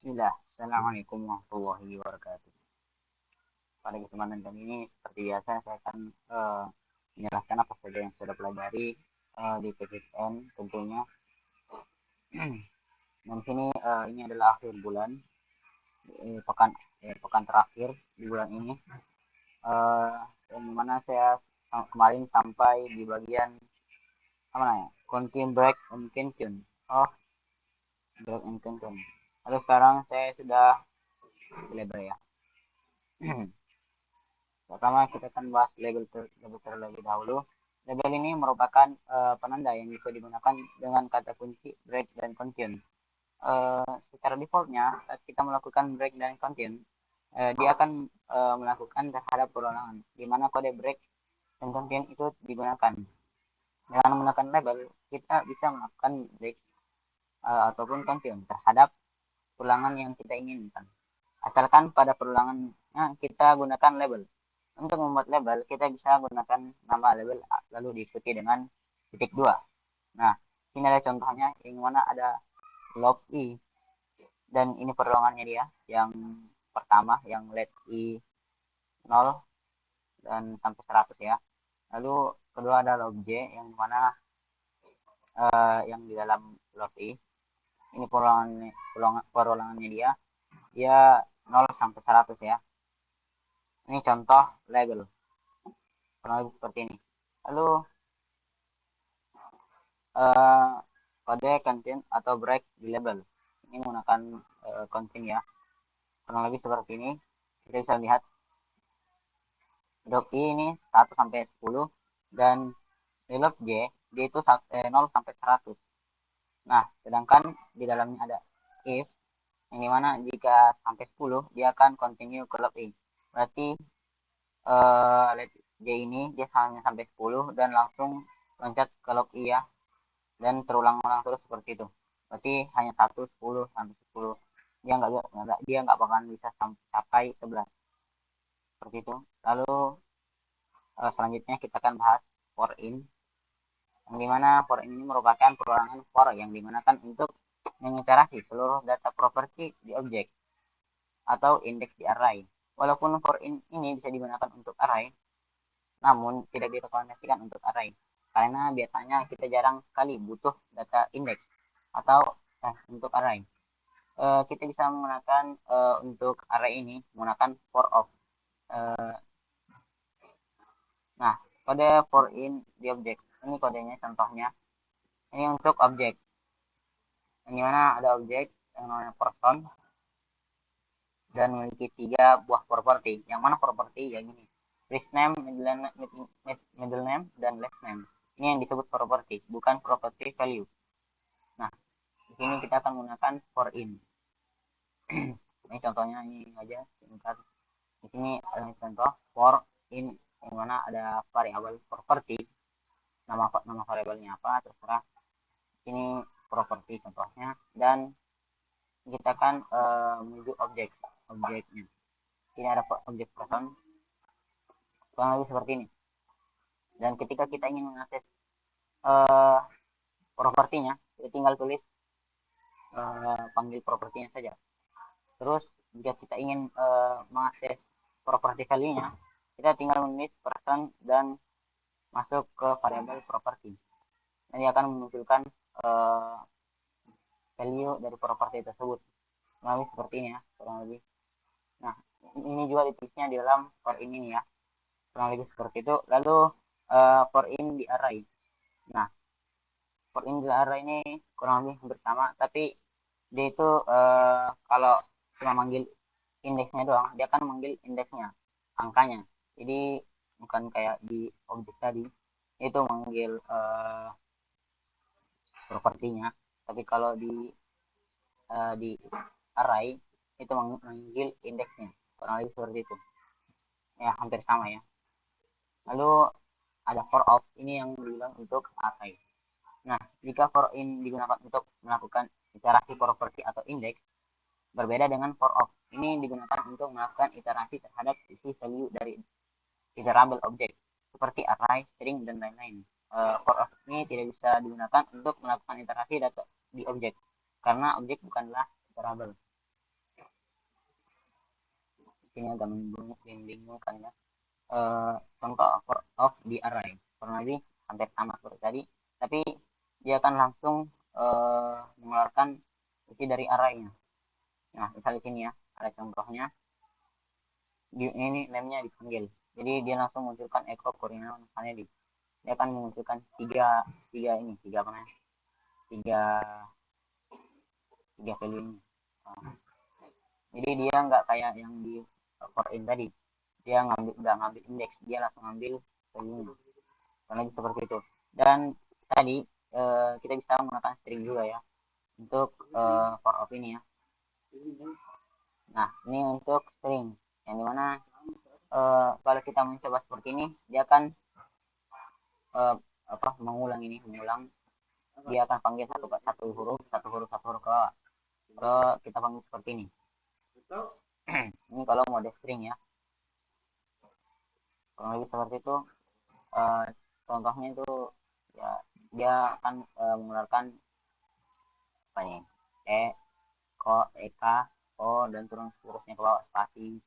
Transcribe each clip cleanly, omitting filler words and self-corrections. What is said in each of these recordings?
Bismillah. Assalamualaikum warahmatullahi wabarakatuh. Pada kesempatan kali ini, seperti biasa, saya akan menjelaskan apa saja yang sudah pelajari di PTN tentunya. Dan di sini ini adalah akhir bulan, pekan terakhir di bulan ini, eh, yang dimana saya kemarin sampai di bagian apa namanya, continue break and continue. Oh, break and continue. Lalu sekarang saya sudah lebar ya. Pertama kita akan bahas label terlebih dahulu. Label ini merupakan penanda yang bisa digunakan dengan kata kunci break dan continue. Secara defaultnya saat kita melakukan break dan continue, dia akan melakukan terhadap perulangan, di mana kode break dan continue itu digunakan. Dengan menggunakan label, kita bisa melakukan break ataupun continue terhadap ulangan yang kita inginkan. Asalkan pada perulangannya kita gunakan label. Untuk membuat label, kita bisa gunakan nama label lalu diikuti dengan titik dua. Nah, ini ada contohnya yang mana ada log i dan ini perulangannya dia yang pertama yang let i 0 dan sampai 100 ya. Lalu kedua ada log j yang mana yang di dalam log i ini perulangannya dia dia 0 sampai 100 ya. Ini contoh label kurang lebih seperti ini. Lalu eh, kode content atau break di label ini menggunakan content ya, kurang lebih seperti ini. Kita bisa lihat log i ini 1 sampai 10 dan di log j dia itu 0 sampai 100. Nah, sedangkan di dalamnya ada if yang dimana jika sampai 10 dia akan continue ke log i. Berarti let j ini dia hanya sampai 10 dan langsung loncat ke log i ya, dan terulang-ulang terus seperti itu. Berarti hanya 10 sampai 10. Dia nggak bakalan bisa sampai 11 seperti itu. Lalu selanjutnya kita akan bahas for in, yang dimana for in ini merupakan perulangan for yang digunakan untuk mengiterasi seluruh data properti di objek atau indeks di array. Walaupun for in ini bisa digunakan untuk array, namun tidak direkomendasikan untuk array karena biasanya kita jarang sekali butuh data indeks atau untuk array. Kita bisa menggunakan untuk array ini menggunakan for of. Uh, nah, kode for in di objek ini kodenya contohnya. Ini untuk objek yang dimana ada objek yang namanya person dan memiliki 3 buah properti. Yang mana properti ya gini, first name, middle name, dan last name. Ini yang disebut properti, bukan property value. Nah, di sini kita akan menggunakan for in. Ini contohnya ini aja singkat. Di sini ada contoh for in yang mana ada variabel properti, nama variabelnya apa terserah. Ini properti contohnya, dan kita akan menuju objeknya. Ini ada objek person kurang lebih seperti ini. Dan ketika kita ingin mengakses uh, propertinya, kita tinggal tulis panggil propertinya saja. Terus jika kita ingin mengakses properti value-nya, kita tinggal menulis person dan masuk ke variabel properti. Nanti akan memunculkan value dari properti tersebut. Kurang lebih seperti ini ya, kurang lebih. Nah, ini juga ditulisnya di dalam for in ini ya, kurang lebih seperti itu. Lalu for in di array. Nah, for in di array ini kurang lebih hampir sama, tapi dia itu kalau cuma manggil indeksnya doang, dia akan manggil indeksnya, angkanya. Jadi bukan kayak di objek tadi, itu manggil propertinya. Tapi kalau di array itu manggil indeksnya, kurang lebih seperti itu. Ya hampir sama ya. Lalu ada for of, ini yang dibilang untuk array. Nah, jika for in digunakan untuk melakukan iterasi properti atau indeks, berbeda dengan for of. Ini digunakan untuk melakukan iterasi terhadap isi value dari iterable object seperti array, string, dan lain-lain. For of ini tidak bisa digunakan untuk melakukan iterasi data di objek karena objek bukanlah iterable. Ini agak membingungkan ya. Contoh of the array kurang lebih hampir sama seperti tadi, tapi dia akan langsung mengeluarkan isi dari array-nya. Nah, misal di sini ya, ada contohnya. Ini name-nya dipanggil. Jadi dia langsung munculkan echo Corina misalnya dia akan memunculkan tiga apa namanya? Tiga tiga value ini. Nah, jadi dia nggak kayak yang di for in tadi. Dia nggak ngambil indeks, dia langsung ambil value-nya. Kurang lebih seperti itu. Dan tadi kita bisa menggunakan string juga ya untuk for of ini ya. Nah, ini untuk string yang dimana kalau kita mencoba seperti ini, dia akan mengulang, dia akan panggil satu huruf ke kita panggil seperti ini. Ini kalau mode string ya, kurang lebih seperti itu. Contohnya itu ya, dia akan mengeluarkan apa nih, ko, eka, o, dan turun seterusnya ke bawah spasi,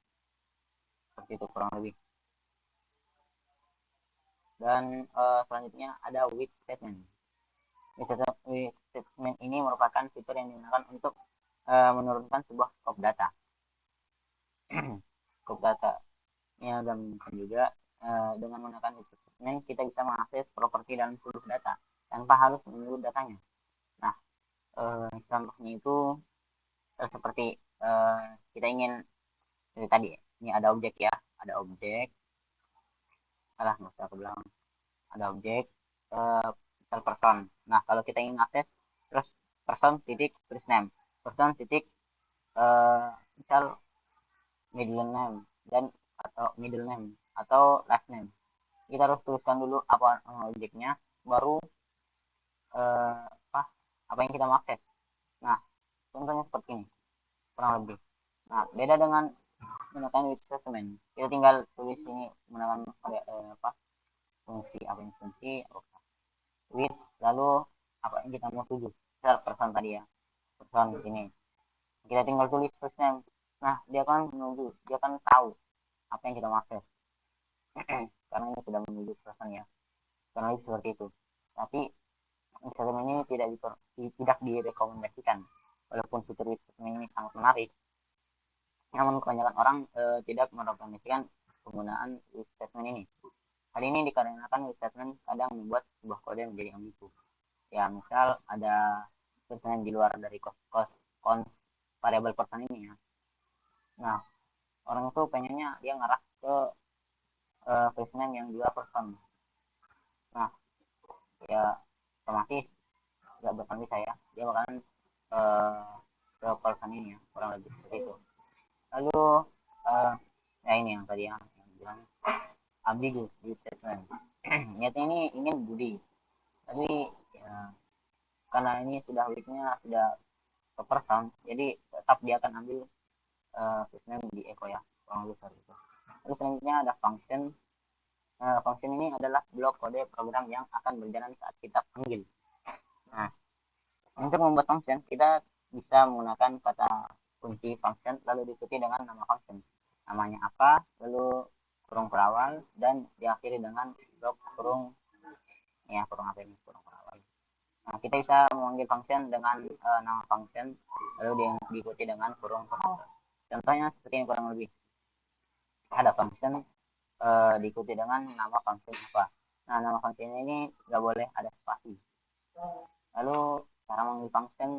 seperti itu kurang lebih. Dan selanjutnya ada with statement. With statement ini merupakan fitur yang digunakan untuk menurunkan sebuah scope data. Scope data ini ada juga dengan menggunakan with statement kita bisa mengakses properti dalam seluruh data tanpa harus menunggu datanya. Nah, contohnya itu seperti kita ingin tadi ini ada objek ya, ada objek, nggak usah aku bilang, ada objek misal person. Nah, kalau kita ingin akses terus person titik first name, person titik misal middle name dan atau middle name atau last name, kita harus tuliskan dulu apa objeknya, baru apa yang kita mau akses. Nah, contohnya seperti ini kurang lebih. Nah, beda dengan menggunakan with statement, kita tinggal tulis ini menggunakan fungsi with, lalu apa yang kita mau tuju, misal person tadi ya, person ini kita tinggal tulis first name. Nah, dia akan tahu apa yang kita mau akses karena ini sudah menuju person ya, karena itu seperti itu. Tapi Instagram ini tidak direkomendasikan, walaupun fitur Instagram ini sangat menarik, namun kebanyakan orang tidak merekomendasikan penggunaan statement ini. Hal ini dikarenakan statement kadang membuat sebuah kode menjadi ambigu. Ya, misal ada tulisan di luar dari cons variabel person ini ya. Nah, orang itu pengennya dia ngarah ke tulisan yang di luar person. Nah, ya otomatis nggak bakal bisa ya, dia bakalan ke person ini ya, kurang lebih seperti itu. Lalu ya ini yang tadi yang bilang ambigu di statement. Niatnya ini ingin budi, tapi ya karena ini sudah weaknya sudah ke person, jadi tetap dia akan ambil first di echo ya, kurang lebih seperti itu. Terus selanjutnya ada function. Function ini adalah blok kode program yang akan berjalan saat kita panggil. Nah, untuk membuat function kita bisa menggunakan kata kunci function lalu diikuti dengan nama function, namanya apa, lalu kurung perawal, dan diakhiri dengan blok kurung apa ini, kurung perawal. Nah, kita bisa memanggil function dengan nama function lalu diikuti dengan kurung perawal. Contohnya seperti ini kurang lebih. Ada function diikuti dengan nama function apa. Nah, nama function ini nggak boleh ada spasi. Lalu cara memanggil function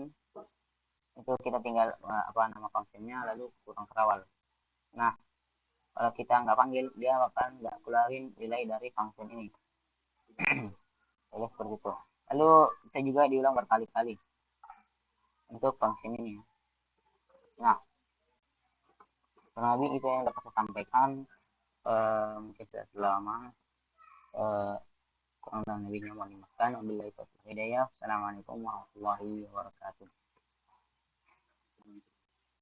itu kita tinggal nama functionnya lalu kurang kerawal. Nah, kalau kita nggak panggil, dia akan nggak keluarin nilai dari function ini. Jadi seperti itu. Lalu bisa juga diulang berkali-kali untuk function ini. Nah, kurang lebih itu yang dapat saya sampaikan. Mungkin sudah selama kurang lebihnya mohon dimaafkan. Wabillahi taufiq hidayah. Assalamualaikum warahmatullahi wabarakatuh.